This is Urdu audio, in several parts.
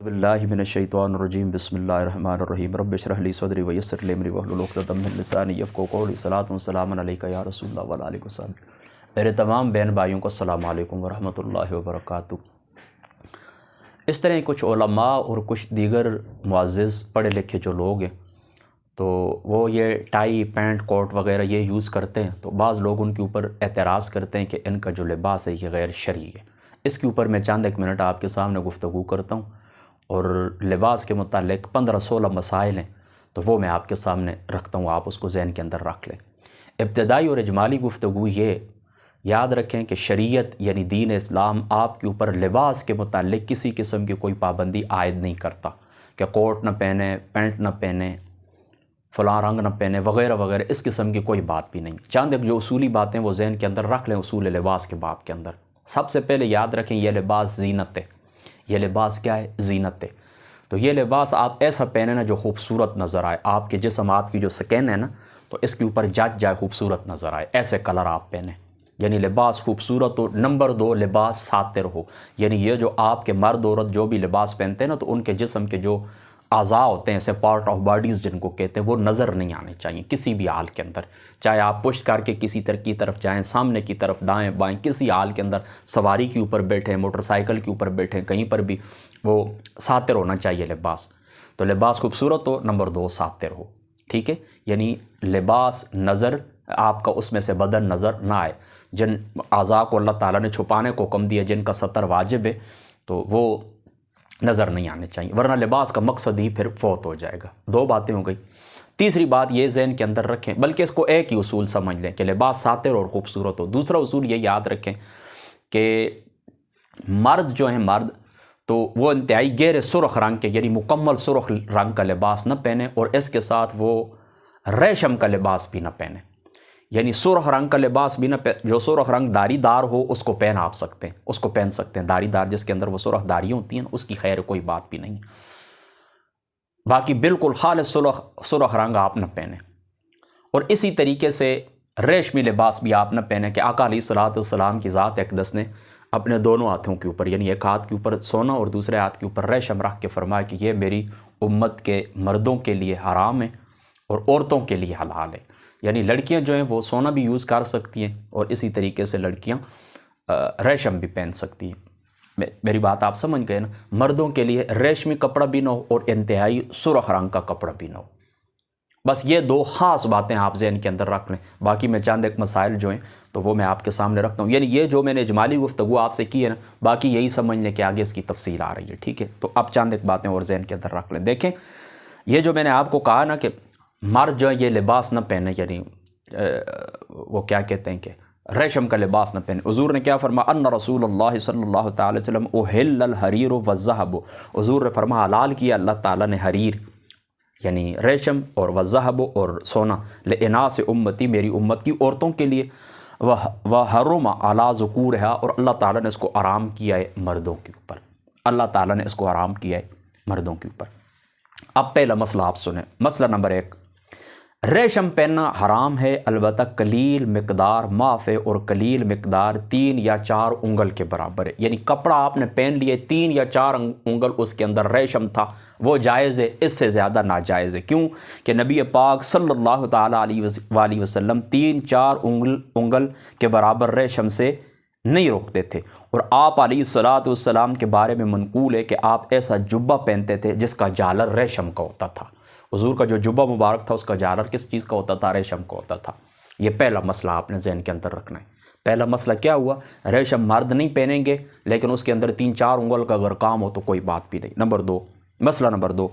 باللہ من الشیطان الرجیم بسم اللہ الرحمن الرحیم رب اشرح لی صدری ویسر لی امری واحلل عقدۃ من لسانی یفقهوا قولی صلاۃ و سلام علیک یا رسول اللہ وعلی آلہ وصحبہ۔ میرے تمام بہن بھائیوں کو السلام علیکم ورحمۃ اللہ وبرکاتہ۔ اس طرح کچھ علماء اور کچھ دیگر معزز پڑھے لکھے جو لوگ ہیں تو وہ یہ ٹائی پینٹ کوٹ وغیرہ یہ یوز کرتے ہیں، تو بعض لوگ ان کے اوپر اعتراض کرتے ہیں کہ ان کا جو لباس ہے یہ غیر شرعی ہے۔ اس کے اوپر میں چند ایک منٹ آپ کے سامنے گفتگو کرتا ہوں، اور لباس کے متعلق 15-16 مسائل ہیں تو وہ میں آپ کے سامنے رکھتا ہوں، آپ اس کو ذہن کے اندر رکھ لیں۔ ابتدائی اور اجمالی گفتگو یہ یاد رکھیں کہ شریعت یعنی دین اسلام آپ کے اوپر لباس کے متعلق کسی قسم کی کوئی پابندی عائد نہیں کرتا کہ کوٹ نہ پہنے، پینٹ نہ پہنے، فلاں رنگ نہ پہنے وغیرہ وغیرہ، اس قسم کی کوئی بات بھی نہیں۔ چند ایک جو اصولی باتیں وہ ذہن کے اندر رکھ لیں اصول لباس کے باب کے اندر۔ سب سے پہلے یاد رکھیں یہ لباس زینت ہے۔ یہ لباس کیا ہے؟ زینت ہے۔ تو یہ لباس آپ ایسا پہنے نا جو خوبصورت نظر آئے، آپ کے جسم آپ کی جو سکن ہے نا تو اس کے اوپر جچ جائے، خوبصورت نظر آئے، ایسے کلر آپ پہنیں، یعنی لباس خوبصورت ہو۔ نمبر 2 لباس ساتر ہو، یعنی یہ جو آپ کے مرد عورت جو بھی لباس پہنتے ہیں نا تو ان کے جسم کے جو اعضاء ہوتے ہیں، ایسے پارٹ آف باڈیز جن کو کہتے ہیں، وہ نظر نہیں آنے چاہیے کسی بھی حال کے اندر، چاہے آپ پشت کر کے کسی کی طرف جائیں، سامنے کی طرف، دائیں بائیں، کسی حال کے اندر، سواری کے اوپر بیٹھیں، موٹر سائیکل کے اوپر بیٹھیں، کہیں پر بھی وہ ساتر ہونا چاہیے لباس۔ تو لباس خوبصورت ہو، نمبر 2 ساتر ہو، ٹھیک ہے؟ یعنی لباس نظر آپ کا اس میں سے بدن نظر نہ آئے۔ جن اعضاء کو اللہ تعالیٰ نے چھپانے کو حکم دیا، جن کا ستر واجب ہے، تو وہ نظر نہیں آنے چاہیے، ورنہ لباس کا مقصد ہی پھر فوت ہو جائے گا۔ 2 باتیں ہو گئی۔ تیسری بات یہ ذہن کے اندر رکھیں، بلکہ اس کو ایک ہی اصول سمجھ لیں کہ لباس ساتر اور خوبصورت ہو۔ دوسرا اصول یہ یاد رکھیں کہ مرد جو ہیں مرد تو وہ انتہائی گہرے سرخ رنگ کے یعنی مکمل سرخ رنگ کا لباس نہ پہنے، اور اس کے ساتھ وہ ریشم کا لباس بھی نہ پہنے، یعنی سرخ رنگ کا لباس بھی نہ جو سرخ رنگ داری دار ہو اس کو پہن آپ سکتے ہیں، اس کو پہن سکتے ہیں، داری دار جس کے اندر وہ سرخ داریاں ہوتی ہیں اس کی خیر کوئی بات بھی نہیں۔ باقی بالکل خالص سرخ رنگ آپ نہ پہنیں، اور اسی طریقے سے ریشمی لباس بھی آپ نہ پہنیں کہ آقا علیہ الصلوۃ والسلام کی ذات اقدس نے اپنے دونوں ہاتھوں کے اوپر یعنی ایک ہاتھ کے اوپر سونا اور دوسرے ہاتھ کے اوپر ریشم رکھ کے فرمایا کہ یہ میری امت کے مردوں کے لیے حرام ہے اور عورتوں کے لیے حلال ہے۔ یعنی لڑکیاں جو ہیں وہ سونا بھی یوز کر سکتی ہیں، اور اسی طریقے سے لڑکیاں ریشم بھی پہن سکتی ہیں۔ میری بات آپ سمجھ گئے نا؟ مردوں کے لیے ریشمی کپڑا بھی نہ ہو اور انتہائی سرخ رنگ کا کپڑا بھی نہ ہو۔ بس یہ 2 خاص باتیں آپ ذہن کے اندر رکھ لیں۔ باقی میں چند ایک مسائل جو ہیں تو وہ میں آپ کے سامنے رکھتا ہوں، یعنی یہ جو میں نے اجمالی گفتگو آپ سے کی ہے نا، باقی یہی سمجھ لیں کہ آگے اس کی تفصیل آ رہی ہے، ٹھیک ہے؟ تو اب چند ایک باتیں اور ذہن کے اندر رکھ لیں۔ دیکھیں یہ جو میں نے آپ کو کہا نا کہ مرد جو ہے یہ لباس نہ پہنے، یعنی وہ کیا کہتے ہیں کہ ریشم کا لباس نہ پہنے۔ حضور نے کیا فرمایا؟ ان رسول اللہ صلی اللہ تعالی وسلم احل الحریر والذہب، حضور نے فرمایا حلال کیا اللہ تعالیٰ نے حریر یعنی ریشم اور والذہب اور سونا، لاناس امتی میری امت کی عورتوں کے لیے، وحرم علی ذکورہا اور اللہ تعالیٰ نے اس کو حرام کیا ہے مردوں کے اوپر، اللہ تعالیٰ نے اس کو حرام کیا ہے مردوں کے اوپر۔ اب پہلا مسئلہ آپ سنیں۔ مسئلہ نمبر 1، ریشم پہننا حرام ہے، البتہ قلیل مقدار معاف ہے، اور قلیل مقدار 3 یا 4 انگل کے برابر ہے، یعنی کپڑا آپ نے پہن لیے 3 یا 4 انگل اس کے اندر ریشم تھا، وہ جائز ہے، اس سے زیادہ ناجائز ہے۔ کیوں کہ نبی پاک صلی اللہ تعالیٰ علیہ وسلم 3-4 انگل کے برابر ریشم سے نہیں روکتے تھے، اور آپ علیہ الصلوۃ والسلام کے بارے میں منقول ہے کہ آپ ایسا جبہ پہنتے تھے جس کا جالر ریشم کا ہوتا تھا۔ حضور کا جو جبہ مبارک تھا اس کا جالر کس چیز کا ہوتا تھا؟ ریشم کا ہوتا تھا۔ یہ پہلا مسئلہ آپ نے ذہن کے اندر رکھنا ہے۔ پہلا مسئلہ کیا ہوا؟ ریشم مرد نہیں پہنیں گے، لیکن اس کے اندر 3-4 انگل کا اگر کام ہو تو کوئی بات بھی نہیں۔ نمبر 2، مسئلہ نمبر 2،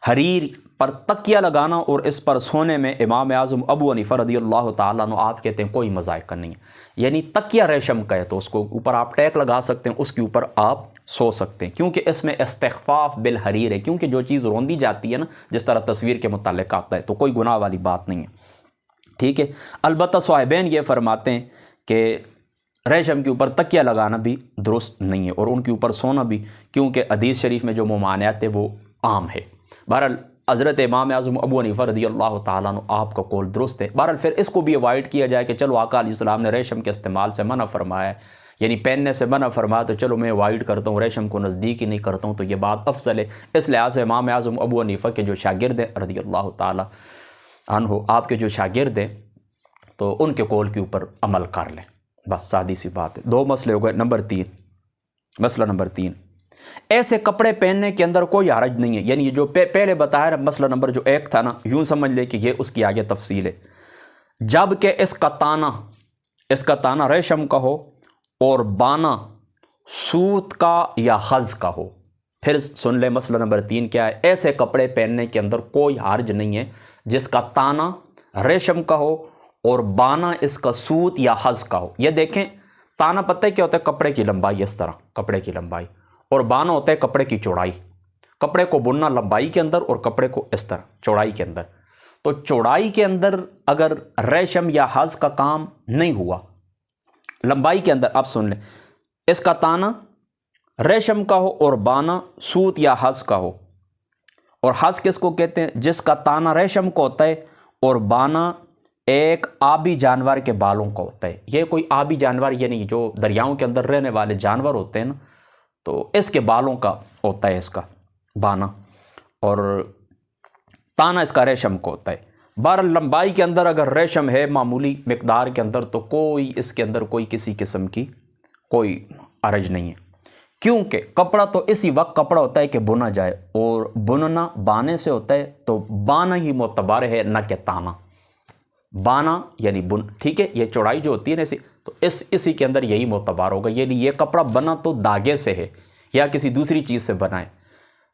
حریر پر تکیہ لگانا اور اس پر سونے میں امام اعظم ابو حنیفہ رضی اللہ تعالیٰ عنہ آپ کہتے ہیں کوئی مذائقہ نہیں ہے، یعنی تکیہ ریشم کا ہے تو اس کو اوپر آپ ٹیک لگا سکتے ہیں، اس کے اوپر آپ سو سکتے ہیں، کیونکہ اس میں استخفاف بالحریر ہے، کیونکہ جو چیز روندی جاتی ہے نا جس طرح تصویر کے متعلق آتا ہے تو کوئی گناہ والی بات نہیں ہے، ٹھیک ہے؟ البتہ صاحبین یہ فرماتے ہیں کہ ریشم کے اوپر تکیہ لگانا بھی درست نہیں ہے اور ان کے اوپر سونا بھی، کیونکہ حدیث شریف میں جو ممانعت ہے وہ عام ہے۔ بہرحال حضرت امام اعظم ابو حنیفہ رضی اللہ تعالیٰ عنہ آپ کا قول درست ہے۔ بہرحال پھر اس کو بھی اوائڈ کیا جائے کہ چلو آقا علیہ السلام نے ریشم کے استعمال سے منع فرمایا ہے، یعنی پہننے سے منع فرما تو چلو میں وائٹ کرتا ہوں، ریشم کو نزدیک ہی نہیں کرتا ہوں، تو یہ بات افضل ہے۔ اس لحاظ سے امام اعظم ابو حنیفہ کے جو شاگرد ہیں رضی اللہ تعالی عنہ، آپ کے جو شاگرد ہیں، تو ان کے قول کے اوپر عمل کر لیں، بس سادی سی بات ہے۔ 2 مسئلے ہو گئے۔ مسئلہ نمبر 3، ایسے کپڑے پہننے کے اندر کوئی حرج نہیں ہے، یعنی جو پہلے بتایا نا، مسئلہ نمبر جو 1 تھا نا، یوں سمجھ لے کہ یہ اس کی آگے تفصیل ہے۔ جب کہ اس کا تانا ریشم کا ہو اور بانا سوت کا یا خز کا ہو۔ پھر سن لے مسئلہ نمبر 3 کیا ہے، ایسے کپڑے پہننے کے اندر کوئی حرج نہیں ہے جس کا تانا ریشم کا ہو اور بانا اس کا سوت یا خز کا ہو۔ یہ دیکھیں، تانا پتہ ہے کیا ہوتا ہے؟ کپڑے کی لمبائی، اس طرح کپڑے کی لمبائی، اور بانا ہوتا ہے کپڑے کی چوڑائی۔ کپڑے کو بننا لمبائی کے اندر اور کپڑے کو اس طرح چوڑائی کے اندر۔ تو چوڑائی کے اندر اگر ریشم یا خز کا کام نہیں ہوا، لمبائی کے اندر، اب سن لیں، اس کا تانا ریشم کا ہو اور بانا سوت یا خز کا ہو۔ اور خز کس کو کہتے ہیں؟ جس کا تانا ریشم کو ہوتا ہے اور بانا ایک آبی جانور کے بالوں کا ہوتا ہے۔ یہ کوئی آبی جانور یعنی جو دریاؤں کے اندر رہنے والے جانور ہوتے ہیں نا، تو اس کے بالوں کا ہوتا ہے اس کا بانا، اور تانا اس کا ریشم کو ہوتا ہے۔ بہرحال لمبائی کے اندر اگر ریشم ہے معمولی مقدار کے اندر، تو کوئی اس کے اندر کوئی کسی قسم کی کوئی حرج نہیں ہے، کیونکہ کپڑا تو اسی وقت کپڑا ہوتا ہے کہ بنا جائے، اور بننا بانے سے ہوتا ہے، تو بانا ہی معتبر ہے نہ کہ تانا۔ بانا یعنی بن، ٹھیک ہے، یہ چوڑائی جو ہوتی ہے نا اسی، تو اسی کے اندر یہی معتبر ہوگا۔ یعنی یہ کپڑا بنا تو داغے سے ہے یا کسی دوسری چیز سے بنائے،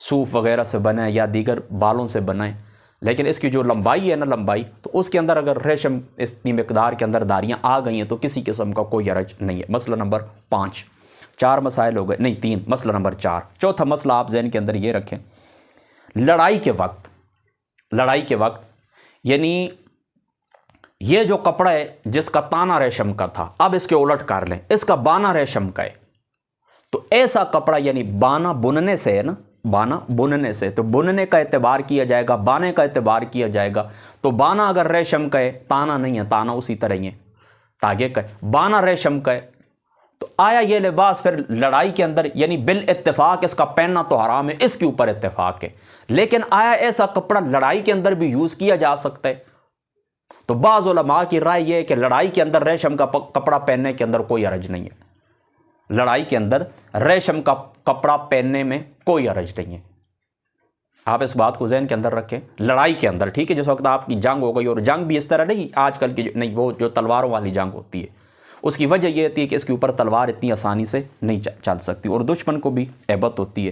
صوف وغیرہ سے بنائے یا دیگر بالوں سے بنائے، لیکن اس کی جو لمبائی ہے نا، لمبائی، تو اس کے اندر اگر ریشم اتنی مقدار کے اندر داریاں آ گئی ہیں تو کسی قسم کا کوئی حرج نہیں ہے۔ مسئلہ نمبر 5، 4 مسائل ہو گئے، نہیں 3، مسئلہ نمبر 4، چوتھا مسئلہ آپ ذہن کے اندر یہ رکھیں، لڑائی کے وقت یعنی یہ جو کپڑا ہے جس کا تانا ریشم کا تھا، اب اس کے الٹ کر لیں، اس کا بانا ریشم کا ہے، تو ایسا کپڑا یعنی بانا بننے سے ہے نا، بانا بننے سے، تو بننے کا اعتبار کیا جائے گا، بانے کا اعتبار کیا جائے گا۔ تو بانا اگر ریشم کا ہے، تانا نہیں ہے، تانا اسی طرح ہی ہے، تاگے کا ہے، بانا ریشم کا ہے، تو آیا یہ لباس پھر لڑائی کے اندر یعنی بالاتفاق اس کا پہننا تو حرام ہے، اس کے اوپر اتفاق ہے، لیکن آیا ایسا کپڑا لڑائی کے اندر بھی یوز کیا جا سکتا ہے؟ تو بعض علماء کی رائے یہ ہے کہ لڑائی کے اندر ریشم کا کپڑا پہننے کے اندر کوئی حرج نہیں ہے، لڑائی کے اندر ریشم کا کپڑا پہننے میں کوئی حرج نہیں ہے۔ آپ اس بات کو ذہن کے اندر رکھیں، لڑائی کے اندر، ٹھیک ہے، جس وقت آپ کی جنگ ہو گئی، اور جنگ بھی اس طرح نہیں آج کل کی نہیں، وہ جو تلواروں والی جنگ ہوتی ہے، اس کی وجہ یہ ہوتی ہے کہ اس کے اوپر تلوار اتنی آسانی سے نہیں چل سکتی، اور دشمن کو بھی ہیبت ہوتی ہے۔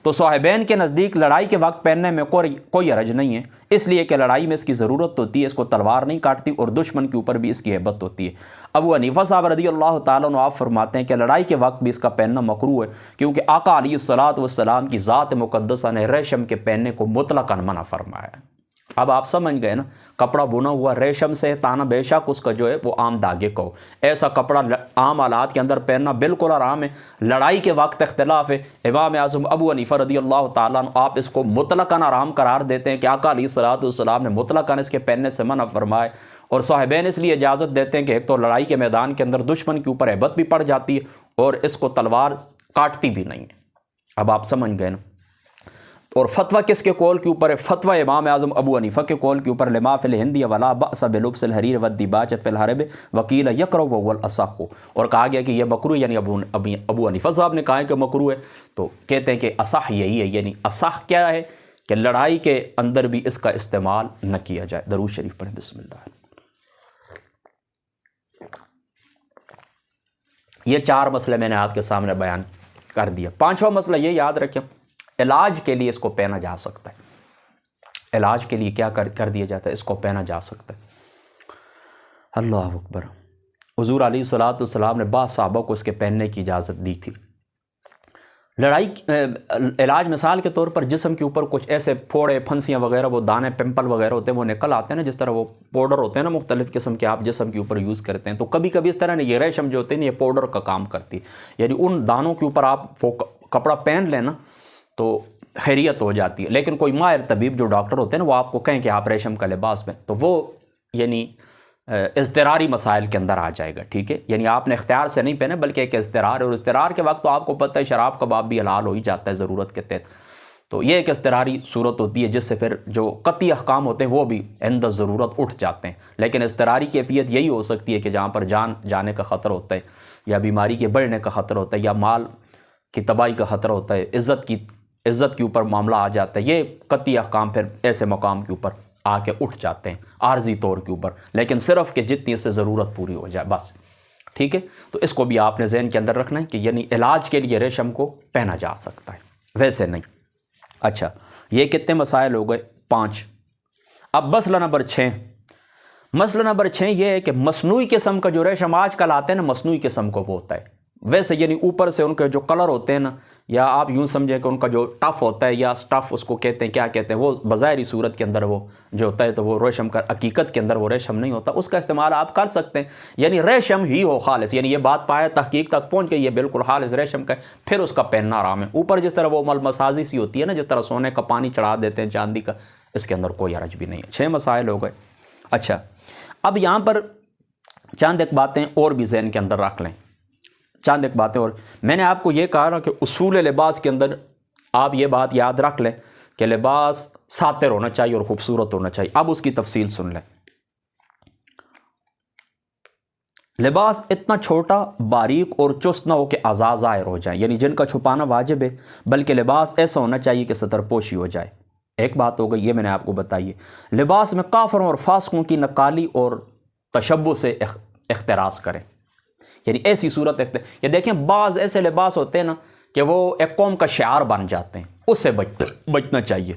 تو صاحبین کے نزدیک لڑائی کے وقت پہننے میں کوئی حرج نہیں ہے، اس لیے کہ لڑائی میں اس کی ضرورت ہوتی ہے، اس کو تلوار نہیں کاٹتی، اور دشمن کے اوپر بھی اس کی ہیبت ہوتی ہے۔ ابو حنیفہ صاحب رضی اللہ تعالیٰ عنہ آپ فرماتے ہیں کہ لڑائی کے وقت بھی اس کا پہننا مکروہ ہے، کیونکہ آقا علیہ الصلوۃ والسلام کی ذات مقدسہ نے ریشم کے پہننے کو مطلقاً منع فرمایا ہے۔ اب آپ سمجھ گئے نا، کپڑا بنا ہوا ریشم سے، تانا بے شک اس کا جو ہے وہ عام داغے کا ہو، ایسا کپڑا عام حالات کے اندر پہننا بالکل حرام ہے۔ لڑائی کے وقت اختلاف ہے، امام اعظم ابو حنیفہ رضی اللہ تعالیٰ عنہ آپ اس کو مطلقاً حرام قرار دیتے ہیں کہ آقا علیہ الصلوۃ والسلام نے مطلقاً اس کے پہننے سے منع فرمائے، اور صاحبین اس لیے اجازت دیتے ہیں کہ ایک تو لڑائی کے میدان کے اندر دشمن کے اوپر ہیبت بھی پڑ جاتی ہے، اور اس کو تلوار کاٹتی بھی نہیں ہے۔ اب آپ سمجھ گئے نا۔ اور فتویٰ کس کے قول کے اوپر ہے؟ فتویٰ امام اعظم ابو حنیفہ کے قول کے اوپر، لما فی الہندی ولا بأس بلبس الحریر والدیباج فی الحرب وقیل یکرہ وهو الاصح، اور کہا گیا کہ یہ مکروہ، یعنی ابو حنیفہ صاحب نے کہا ہے کہ مکروہ ہے، تو کہتے ہیں کہ اصح یہی ہے، یعنی اصح کیا ہے کہ لڑائی کے اندر بھی اس کا استعمال نہ کیا جائے۔ درود شریف پڑھیں، بسم اللہ۔ یہ 4 مسئلے میں نے آپ کے سامنے بیان کر دیا۔ 5واں مسئلہ یہ یاد رکھیں، علاج کے لیے اس کو پہنا جا سکتا ہے، علاج کے لیے کیا کر دیا جاتا ہے، اس کو پہنا جا سکتا ہے۔ اللہ اکبر۔ حضور علیہ الصلوۃ والسلام نے بعض صحابہ کو اس کے پہننے کی اجازت دی تھی۔ لڑائی علاج مثال کے طور پر جسم کے اوپر کچھ ایسے پھوڑے پھنسیاں وغیرہ، وہ دانے پمپل وغیرہ ہوتے ہیں، وہ نکل آتے ہیں نا، جس طرح وہ پاؤڈر ہوتے ہیں نا مختلف قسم کے، آپ جسم کے اوپر یوز کرتے ہیں، تو کبھی کبھی اس طرح نہیں، یہ ریشم جو ہوتے ہیں یہ پاؤڈر کا کام کرتی ہے، یعنی ان دانوں کے اوپر آپ وہ کپڑا پہن لینا تو خیریت ہو جاتی ہے۔ لیکن کوئی ماہر طبیب جو ڈاکٹر ہوتے ہیں نا، وہ آپ کو کہیں کہ آپ ریشم کا لباس پہن، تو وہ یعنی اضطراری مسائل کے اندر آ جائے گا، ٹھیک ہے؟ یعنی آپ نے اختیار سے نہیں پہنے بلکہ ایک اضطرار ہے، اور اضطرار کے وقت تو آپ کو پتہ ہے شراب کباب بھی حلال ہو ہی جاتا ہے ضرورت کے تحت، تو یہ ایک اضطراری صورت ہوتی ہے جس سے پھر جو قطعی احکام ہوتے ہیں وہ بھی عند ضرورت اٹھ جاتے ہیں، لیکن اضطراری کیفیت یہی ہو سکتی ہے کہ جہاں پر جان جانے کا خطر ہوتا ہے، یا بیماری کے بڑھنے کا خطر ہوتا ہے، یا مال کی تباہی کا خطرہ ہوتا ہے، عزت کے اوپر معاملہ آ جاتا ہے، یہ قطعی احکام پھر ایسے مقام کے اوپر آ کے اٹھ جاتے ہیں عارضی طور کے اوپر، لیکن صرف کہ جتنی اس سے ضرورت پوری ہو جائے بس، ٹھیک ہے؟ تو اس کو بھی آپ نے ذہن کے اندر رکھنا ہے کہ یعنی علاج کے لیے ریشم کو پہنا جا سکتا ہے، ویسے نہیں۔ اچھا، یہ کتنے مسائل ہو گئے؟ 5۔ اب مسئلہ نمبر 6، مسئلہ نمبر 6 یہ ہے کہ مصنوعی قسم کا جو ریشم آج کل آتے ہیں نا، مصنوعی قسم کو وہ ہوتا ہے، ویسے یعنی اوپر سے ان کے جو کلر ہوتے ہیں نا، یا آپ یوں سمجھیں کہ ان کا جو ٹف ہوتا ہے، یا سٹف اس کو کہتے ہیں، کیا کہتے ہیں، وہ بظاہری صورت کے اندر وہ جو ہوتا ہے تو وہ ریشم کا، حقیقت کے اندر وہ ریشم نہیں ہوتا، اس کا استعمال آپ کر سکتے ہیں، یعنی ریشم ہی ہو خالص، یعنی یہ بات پایا تحقیق تک پہنچ گئی، یہ بالکل خالص ریشم کا ہے، پھر اس کا پہننا آرام ہے۔ اوپر جس طرح وہ ملمسازی سی ہوتی ہے نا، جس طرح سونے کا پانی چڑھا دیتے ہیں چاندی کا، اس کے اندر کوئی حرج بھی نہیں ہے۔ 6 مسائل ہو گئے۔ اچھا، اب یہاں پر چند ایک باتیں اور بھی ذہن کے اندر رکھ لیں، چند ایک باتیں اور۔ میں نے آپ کو یہ کہا نا کہ اصول لباس کے اندر آپ یہ بات یاد رکھ لیں کہ لباس ساتر ہونا چاہیے اور خوبصورت ہونا چاہیے۔ اب اس کی تفصیل سن لیں۔ لباس اتنا چھوٹا، باریک اور چست نہ ہو کہ اعضاء ظاہر ہو جائیں، یعنی جن کا چھپانا واجب ہے، بلکہ لباس ایسا ہونا چاہیے کہ ستر پوشی ہو جائے۔ ایک بات ہو گئی، یہ میں نے آپ کو بتائی ہے۔ لباس میں کافروں اور فاسقوں کی نقالی اور تشبہ سے احتراز کریں، یعنی ایسی صورت یہ دیکھیں بعض ایسے لباس ہوتے ہیں نا کہ وہ ایک قوم کا شعار بن جاتے ہیں، اس سے بچنا چاہیے۔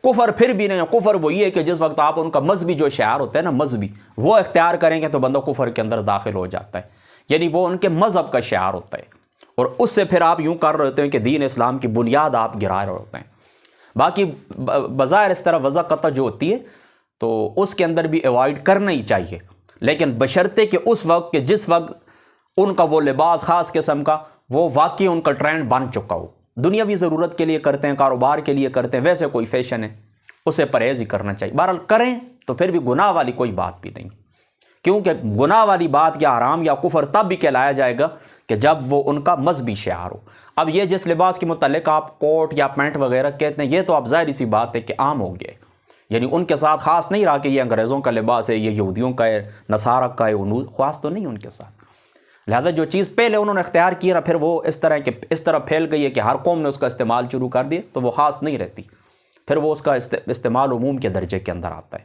کفر پھر بھی نہیں ہے، کفر وہی ہے کہ جس وقت آپ ان کا مذہبی جو شعار ہوتا ہے نا، مذہبی، وہ اختیار کریں گے تو بندہ کفر کے اندر داخل ہو جاتا ہے، یعنی وہ ان کے مذہب کا شعار ہوتا ہے، اور اس سے پھر آپ یوں کر رہے ہوتے ہیں کہ دین اسلام کی بنیاد آپ گرا رہے ہوتے ہیں۔ باقی بظاہر اس طرح وضع قطع جو ہوتی ہے تو اس کے اندر بھی ایوائڈ کرنا ہی چاہیے، لیکن بشرطے کہ اس وقت کہ جس وقت ان کا وہ لباس خاص قسم کا وہ واقعی ان کا ٹرینڈ بن چکا ہو، دنیاوی ضرورت کے لیے کرتے ہیں، کاروبار کے لیے کرتے ہیں، ویسے کوئی فیشن ہے، اسے پرہیز ہی کرنا چاہیے۔ بہرحال کریں تو پھر بھی گناہ والی کوئی بات بھی نہیں، کیونکہ گناہ والی بات یا حرام یا کفر تب بھی کہلایا جائے گا کہ جب وہ ان کا مذہبی شعار ہو۔ اب یہ جس لباس کے متعلق آپ کوٹ یا پینٹ وغیرہ کہتے ہیں، یہ تو اب ظاہری سی بات ہے کہ عام ہو گیا ہے، یعنی ان کے ساتھ خاص نہیں رہا کہ یہ انگریزوں کا لباس ہے، یہ یہودیوں کا ہے، نصارہ کا ہے، خاص تو نہیں ان کے ساتھ۔ لہذا جو چیز پہلے انہوں نے اختیار کیا نا، پھر وہ اس طرح پھیل گئی ہے کہ ہر قوم نے اس کا استعمال شروع کر دیا، تو وہ خاص نہیں رہتی، پھر وہ اس کا استعمال عموم کے درجے کے اندر آتا ہے۔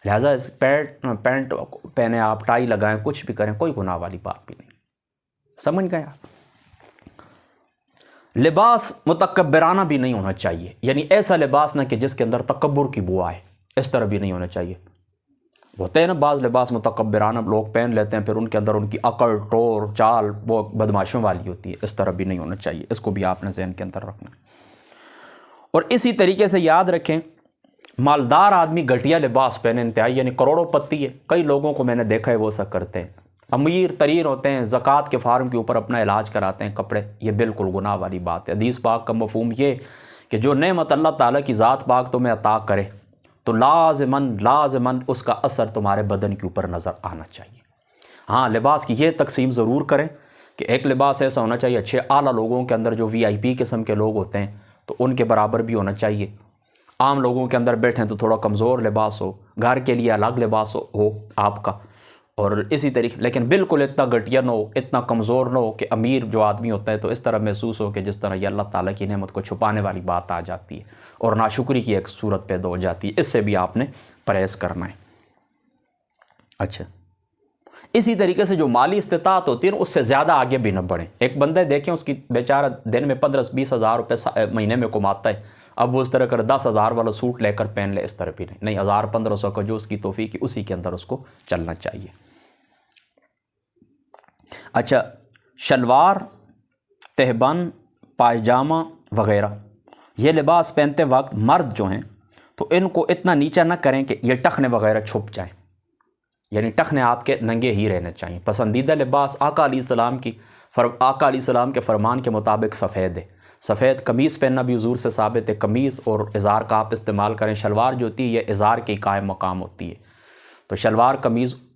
لہذا اس پینٹ پہنے آپ، ٹائی لگائیں، کچھ بھی کریں، کوئی گناہ والی بات بھی نہیں۔ سمجھ گئے آپ؟ لباس متکبرانہ بھی نہیں ہونا چاہیے، یعنی ایسا لباس نہ کہ جس کے اندر تکبر کی بو آئے، اس طرح بھی نہیں ہونا چاہیے۔ ہوتے ہیں نا بعض لباس متکبرانہ لوگ پہن لیتے ہیں، پھر ان کے اندر ان کی عقل، ٹور، چال وہ بدماشوں والی ہوتی ہے، اس طرح بھی نہیں ہونا چاہیے، اس کو بھی آپ نے ذہن کے اندر رکھنا ہے۔ اور اسی طریقے سے یاد رکھیں، مالدار آدمی گھٹیا لباس پہنے انتہائی، یعنی کروڑوں پتی ہے، کئی لوگوں کو میں نے دیکھا ہے وہ ایسا کرتے ہیں، امیر ترین ہوتے ہیں، زکوٰۃ کے فارم کے اوپر اپنا علاج کراتے ہیں کپڑے، یہ بالکل گناہ والی بات ہے۔ حدیث پاک کا مفہوم یہ کہ جو نعمت اللہ تعالیٰ کی ذات پاک تمہیں عطا کرے تو لازماً اس کا اثر تمہارے بدن کے اوپر نظر آنا چاہیے۔ ہاں، لباس کی یہ تقسیم ضرور کریں کہ ایک لباس ایسا ہونا چاہیے اچھے اعلیٰ لوگوں کے اندر، جو VIP قسم کے لوگ ہوتے ہیں تو ان کے برابر بھی ہونا چاہیے۔ عام لوگوں کے اندر بیٹھیں تو تھوڑا کمزور لباس ہو، گھر کے لیے الگ لباس ہو آپ کا، اور اسی طریقے، لیکن بالکل اتنا گھٹیا نہ ہو، اتنا کمزور نہ ہو کہ امیر جو آدمی ہوتا ہے تو اس طرح محسوس ہو کہ جس طرح یہ اللہ تعالیٰ کی نعمت کو چھپانے والی بات آ جاتی ہے اور ناشکری کی ایک صورت پیدا ہو جاتی ہے، اس سے بھی آپ نے پرہیز کرنا ہے۔ اچھا، اسی طریقے سے جو مالی استطاعت ہوتی ہے اس سے زیادہ آگے بھی نہ بڑھیں۔ ایک بندہ دیکھیں، اس کی بیچارہ دن میں 15-20 ہزار روپے مہینے میں کماتا ہے، اب وہ اس طرح کر 10,000 والا سوٹ لے کر پہن لے، اس طرح بھی نہیں، 1,000-1,500 کا جو اس کی توفیق ہے اسی کے اندر اس کو چلنا چاہیے۔ اچھا، شلوار، تہبند، پائجامہ وغیرہ یہ لباس پہنتے وقت مرد جو ہیں تو ان کو اتنا نیچا نہ کریں کہ یہ ٹخنے وغیرہ چھپ جائیں، یعنی ٹخنے آپ کے ننگے ہی رہنے چاہیے۔ پسندیدہ لباس آقا علیہ السلام کے فرمان کے مطابق سفید ہے، سفید قمیض پہننا بھی حضور سے ثابت ہے، قمیض اور ازار کا آپ استعمال کریں۔ شلوار جو ہوتی ہے یہ ازار کے قائم مقام ہوتی ہے، تو شلوار قمیض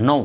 9,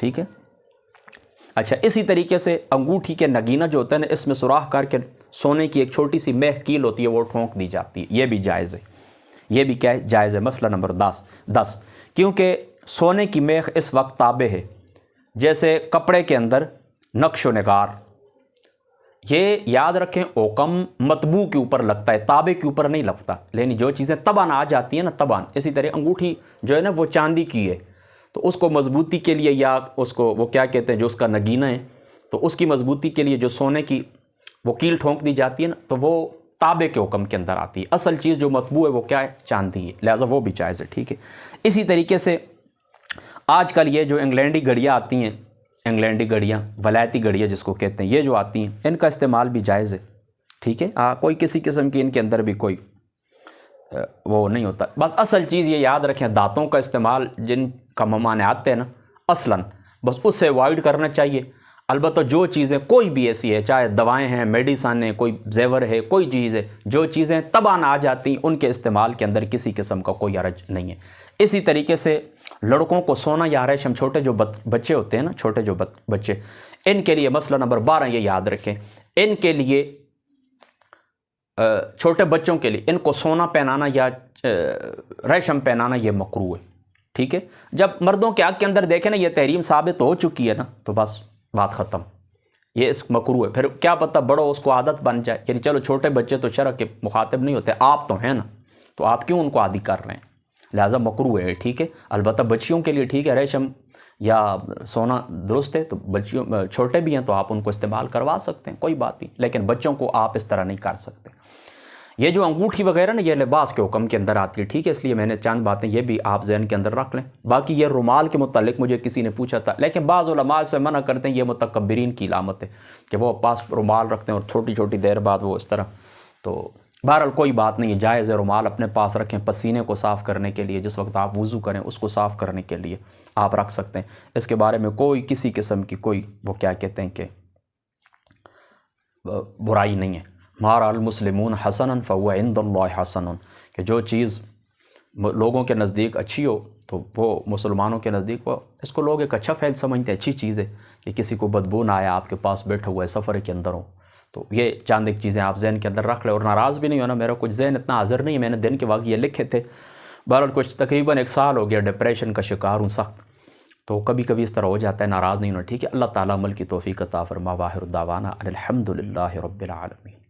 ٹھیک ہے. اچھا اسی طریقے سے انگوٹھی کے نگینہ جو ہوتا ہے نا اس میں سوراخ کر کے سونے کی ایک چھوٹی سی مہ کیل ہوتی ہے وہ ٹھونک دی جاتی ہے, یہ بھی جائز ہے. یہ بھی کیا ہے؟ جائز ہے. مسئلہ نمبر 10 کیونکہ سونے کی میخ اس وقت تابع ہے جیسے کپڑے کے اندر نقش و نگار. یہ یاد رکھیں اوکم مطبوع کے اوپر لگتا ہے, تابع کے اوپر نہیں لگتا. لیکن جو چیزیں تباً آ جاتی ہیں نا تباً, اسی طرح انگوٹھی جو ہے نا وہ چاندی کی ہے تو اس کو مضبوطی کے لیے یا اس کو وہ کیا کہتے ہیں جو اس کا نگینہ ہے تو اس کی مضبوطی کے لیے جو سونے کی وہ کیل ٹھونک دی جاتی ہے نا تو وہ تابع کے حکم کے اندر آتی ہے. اصل چیز جو مطبوع ہے وہ کیا ہے؟ چاندی ہے, لہٰذا وہ بھی جائز ہے. ٹھیک ہے. اسی طریقے سے آج کل یہ جو انگلینڈی گھڑیاں آتی ہیں, انگلینڈی گھڑیاں ولایتی گھڑیاں جس کو کہتے ہیں, یہ جو آتی ہیں ان کا استعمال بھی جائز ہے. ٹھیک ہے. کوئی کسی قسم کی ان کے اندر بھی کوئی وہ نہیں ہوتا. بس اصل چیز یہ یاد رکھیں دانتوں کا استعمال جن کا ممانعات ہے نا اصلاً بس اس سے اوائڈ کرنا چاہیے. البتہ جو چیزیں کوئی بھی ایسی ہے چاہے دوائیں ہیں, میڈیسن ہے, کوئی زیور ہے, کوئی چیز ہے, جو چیزیں تباً آ جاتی ہیں ان کے استعمال کے اندر کسی قسم کا کوئی حرج نہیں ہے. اسی طریقے سے لڑکوں کو سونا یا ریشم چھوٹے جو بچے ہوتے ہیں نا, چھوٹے جو بچے, ان کے لیے مسئلہ نمبر 12 یہ یاد رکھیں, ان کے لیے چھوٹے بچوں کے لیے ان کو سونا پہنانا یا ریشم پہنانا یہ مکروہ ہے. ٹھیک ہے. جب مردوں کے حق کے اندر دیکھیں نا یہ تحریم ثابت ہو چکی ہے نا تو بس بات ختم, یہ اس مکروہ ہے. پھر کیا پتہ بڑو اس کو عادت بن جائے, یعنی چلو چھوٹے بچے تو شرع کے مخاطب نہیں ہوتے, آپ تو ہیں نا, تو آپ کیوں ان کو عادی کر رہے ہیں؟ لہٰذا مکروہ ہے. ٹھیک ہے. البتہ بچیوں کے لیے ٹھیک ہے ریشم یا سونا درست ہے, تو بچیوں چھوٹے بھی ہیں تو آپ ان کو استعمال کروا سکتے ہیں, کوئی بات نہیں, لیکن بچوں کو آپ اس طرح نہیں کر سکتے. یہ جو انگوٹھی وغیرہ نا یہ لباس کے حکم کے اندر آتی ہے. ٹھیک ہے. اس لیے میں نے چند باتیں یہ بھی آپ ذہن کے اندر رکھ لیں. باقی یہ رومال کے متعلق مجھے کسی نے پوچھا تھا, لیکن بعض علماء سے منع کرتے ہیں, یہ متکبرین کی علامت ہے کہ وہ پاس رومال رکھتے ہیں اور چھوٹی چھوٹی دیر بعد وہ اس طرح. تو بہرحال کوئی بات نہیں ہے, جائز ہے رومال اپنے پاس رکھیں پسینے کو صاف کرنے کے لیے, جس وقت آپ وضو کریں اس کو صاف کرنے کے لیے آپ رکھ سکتے ہیں. اس کے بارے میں کوئی کسی قسم کی کوئی وہ کیا کہتے ہیں کہ برائی نہیں ہے. مار المسلمون حسنا فهو عند اللہ حسن, کہ جو چیز لوگوں کے نزدیک اچھی ہو تو وہ مسلمانوں کے نزدیک وہ اس کو لوگ ایک اچھا فعل سمجھتے ہیں, اچھی چیز ہے کہ کسی کو بدبو نہ آیا آپ کے پاس بیٹھا ہوا ہے سفر کے اندر ہو. تو یہ چند ایک چیزیں آپ ذہن کے اندر رکھ لیں, اور ناراض بھی نہیں ہونا, میرا کچھ ذہن اتنا حاضر نہیں ہے, میں نے دن کے وقت یہ لکھے تھے. بہرحال کچھ تقریباً 1 سال ہو گیا ڈپریشن کا شکار ہوں سخت, تو کبھی کبھی اس طرح ہو جاتا ہے, ناراض نہیں ہونا. ٹھیک ہے. اللہ تعالیٰ عمل کی توفیق عطا فرما. واخر دعوانا الحمد للہ رب العالمین.